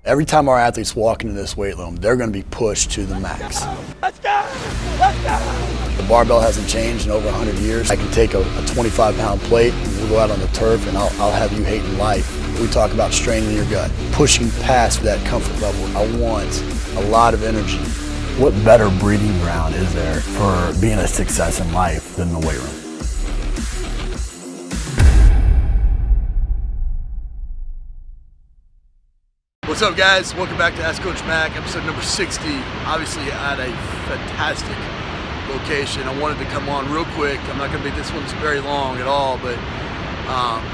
Every time our athletes walk into this weight room, they're going to be pushed to the max. Let's go! Let's go! The barbell hasn't changed in over 100 years. I can take a 25-pound plate, and we'll go out on the turf, and I'll have you hating life. We talk about straining your gut, pushing past that comfort level. I want a lot of energy. What better breeding ground is there for being a success in life than the weight room? What's up, guys? Welcome back to Ask Coach Mac, episode number 60. Obviously at a fantastic location. I wanted to come on real quick. I'm not going to make this one very long at all, but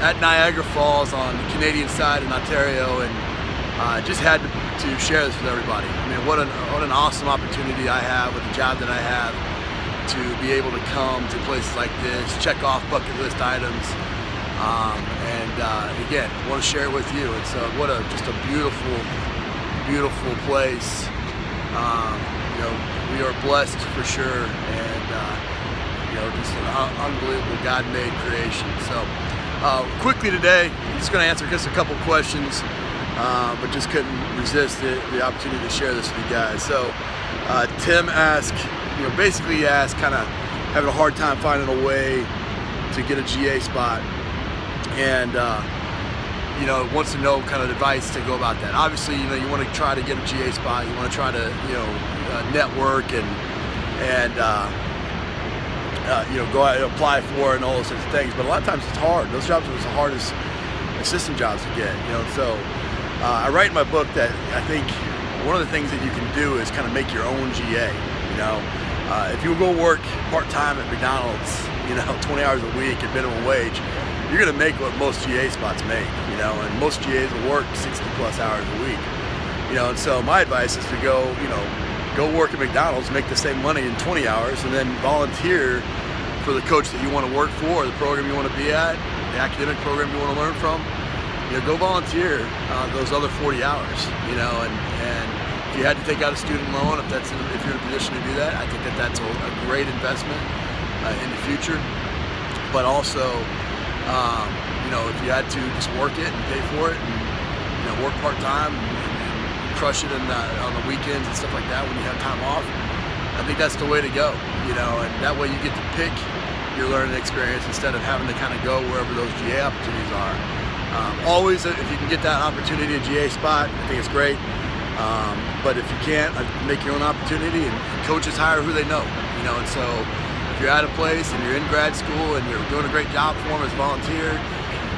at Niagara Falls on the Canadian side in Ontario, and just had to share this with everybody. I mean, what an awesome opportunity I have with the job that I have to be able to come to places like this, check off bucket list items. Again, I want to share it with you. It's just a beautiful, beautiful place. We are blessed for sure, and just an unbelievable God-made creation. So, quickly today, I'm just going to answer just a couple questions, but just couldn't resist the opportunity to share this with you guys. So, Tim asked, basically he asked, kind of having a hard time finding a way to get a GA spot. And wants to know kind of advice to go about that. Obviously, you want to try to get a GA spot. You want to try to network and go out and apply for it and all those sorts of things. But a lot of times it's hard. Those jobs are the hardest assistant jobs to get. So I write in my book that I think one of the things that you can do is kind of make your own GA. If you go work part-time at McDonald's, 20 hours a week at minimum wage, you're going to make what most GA spots make, and most GAs will work 60 plus hours a week, and so my advice is to go work at McDonald's, make the same money in 20 hours, and then volunteer for the coach that you want to work for, the program you want to be at, the academic program you want to learn from. Go volunteer those other 40 hours, and if you had to take out a student loan, if you're in a position to do that, I think that's a great investment in the future, but also if you had to just work it and pay for it and work part-time and crush it on the weekends and stuff like that when you have time off, I think that's the way to go, and that way you get to pick your learning experience instead of having to kind of go wherever those GA opportunities are. Always, if you can get that opportunity, a GA spot, I think it's great, but if you can't, make your own opportunity, and coaches hire who they know, and so if you're at a place and you're in grad school and you're doing a great job for them as a volunteer,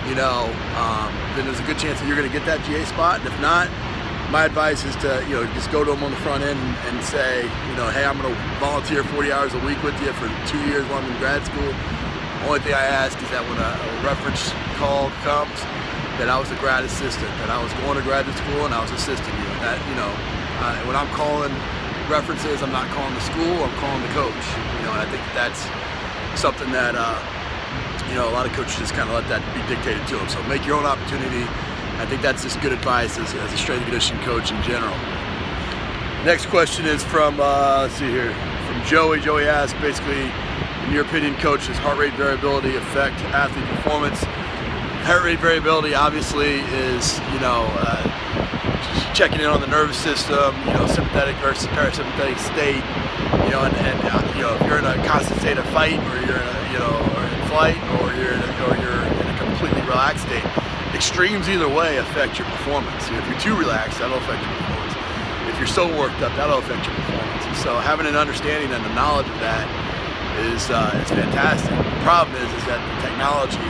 then there's a good chance that you're going to get that GA spot. And if not, my advice is to, just go to them on the front end and say, hey, I'm going to volunteer 40 hours a week with you for 2 years while I'm in grad school. The only thing I ask is that when a reference call comes, that I was a grad assistant, that I was going to graduate school and I was assisting you. And that, when I'm calling references, I'm not calling the school, I'm calling the coach. And I think that's something that a lot of coaches just kind of let that be dictated to them. So make your own opportunity. I think that's just good advice as a strength and conditioning coach in general. Next question is from let's see here, from Joey. Joey asks, basically, in your opinion, coach, does heart rate variability affect athlete performance? Heart rate variability obviously is checking in on the nervous system, sympathetic versus parasympathetic state, if you're in a constant state of fight, or you're in flight, or you're in a completely relaxed state. Extremes either way affect your performance. If you're too relaxed, that'll affect your performance. If you're so worked up, that'll affect your performance. And so having an understanding and the knowledge of that is fantastic. The problem is that the technology,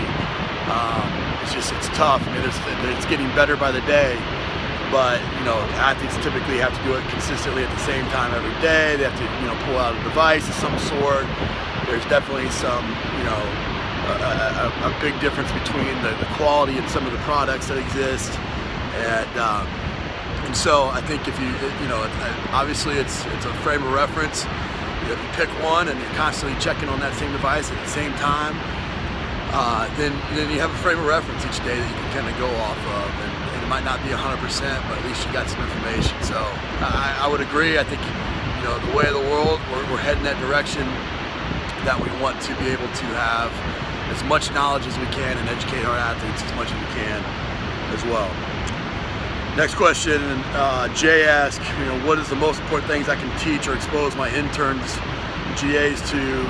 it's tough. I mean, it's getting better by the day. But athletes typically have to do it consistently at the same time every day. They have to pull out a device of some sort. There's definitely some a big difference between the quality and some of the products that exist, and so I think if you obviously it's a frame of reference. If you pick one and you're constantly checking on that same device at the same time, then you have a frame of reference each day that you can kind of go off of, and it might not be 100%, but at least you got some information. So I would agree. I think the way of the world, we're heading that direction, that we want to be able to have as much knowledge as we can and educate our athletes as much as we can as well. Next question, Jay asked, what is the most important things I can teach or expose my interns, GAs to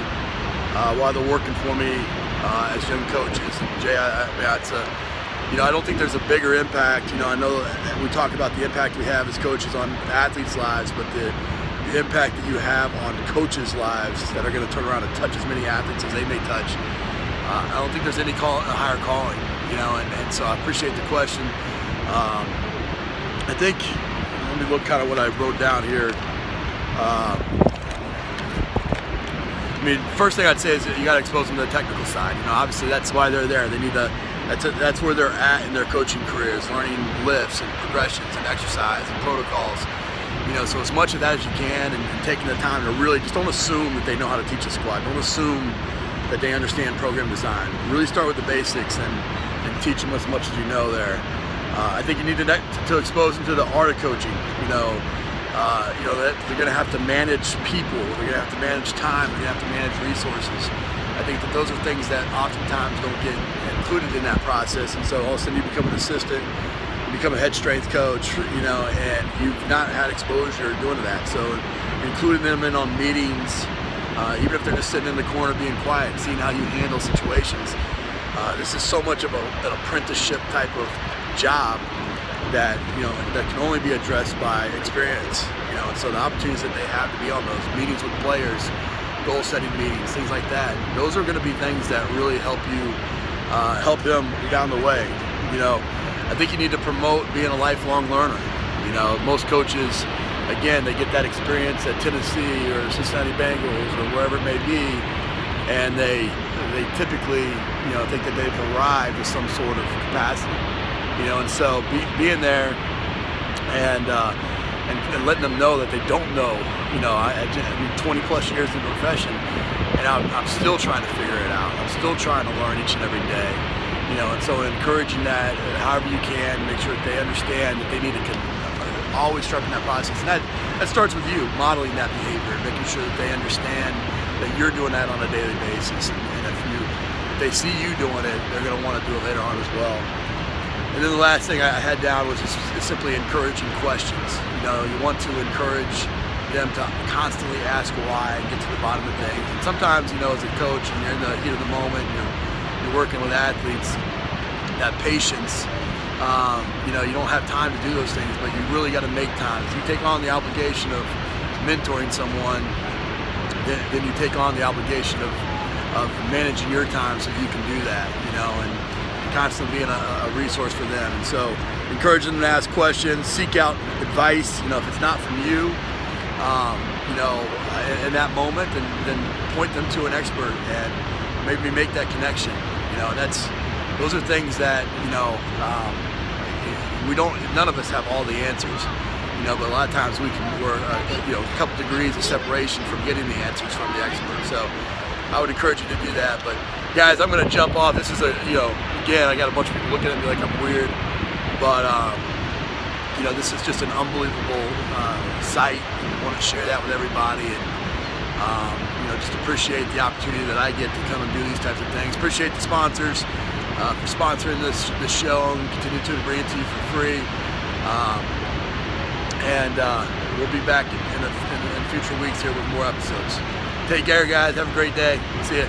while they're working for me as young coaches? Jay, I don't think there's a bigger impact. I know we talk about the impact we have as coaches on athletes' lives, but the impact that you have on coaches' lives that are going to turn around and touch as many athletes as they may touch, I don't think there's any a higher calling, and so I appreciate the question. I think, let me look kind of what I wrote down here. First thing I'd say is that you got to expose them to the technical side. Obviously that's why they're there. They need that's where they're at in their coaching careers, learning lifts and progressions and exercise and protocols. So as much of that as you can, and taking the time to really just don't assume that they know how to teach a squad. Don't assume that they understand program design. Really start with the basics and teach them as much as you know there. I think you need to expose them to the art of coaching. That they're going to have to manage people. They're going to have to manage time. They're going to have to manage resources. I think that those are things that oftentimes don't get included in that process. And so all of a sudden you become an assistant, you become a head strength coach, and you've not had exposure doing that. So including them in on meetings, even if they're just sitting in the corner being quiet, seeing how you handle situations. This is so much of an apprenticeship type of job that that can only be addressed by experience. And so the opportunities that they have to be on those meetings with players, goal setting meetings, things like that, those are going to be things that really help you help them down the way. I think you need to promote being a lifelong learner. Most coaches, again, they get that experience at Tennessee or Cincinnati Bengals or wherever it may be, and they typically think that they've arrived with some sort of capacity. And so being there and letting them know that they don't know. I 20 plus years in the profession, and I'm still trying to figure it out. I'm still trying to learn each and every day. And so encouraging that however you can, make sure that they understand that they need to always sharpen that process. And that starts with you modeling that behavior, making sure that they understand that you're doing that on a daily basis. And if they see you doing it, they're going to want to do it later on as well. And then the last thing I had down was just simply encouraging questions. You want to encourage them to constantly ask why and get to the bottom of things. And sometimes, as a coach, and you're in the heat of the moment, you're working with athletes, that patience, you don't have time to do those things, but you really got to make time. If you take on the obligation of mentoring someone, then you take on the obligation of managing your time so you can do that, and constantly being a resource for them. And so encouraging them to ask questions, seek out advice, if it's not from you, in that moment, then point them to an expert and maybe make that connection. Those are things that, none of us have all the answers, but a lot of times we're a couple degrees of separation from getting the answers from the expert. So I would encourage you to do that. But guys, I'm going to jump off. This is again, I got a bunch of people looking at me like I'm weird, but this is just an unbelievable sight. I want to share that with everybody, and just appreciate the opportunity that I get to come and do these types of things. Appreciate the sponsors for sponsoring this show and continue to bring it to you for free. And we'll be back in future weeks here with more episodes. Take care, guys. Have a great day. See ya.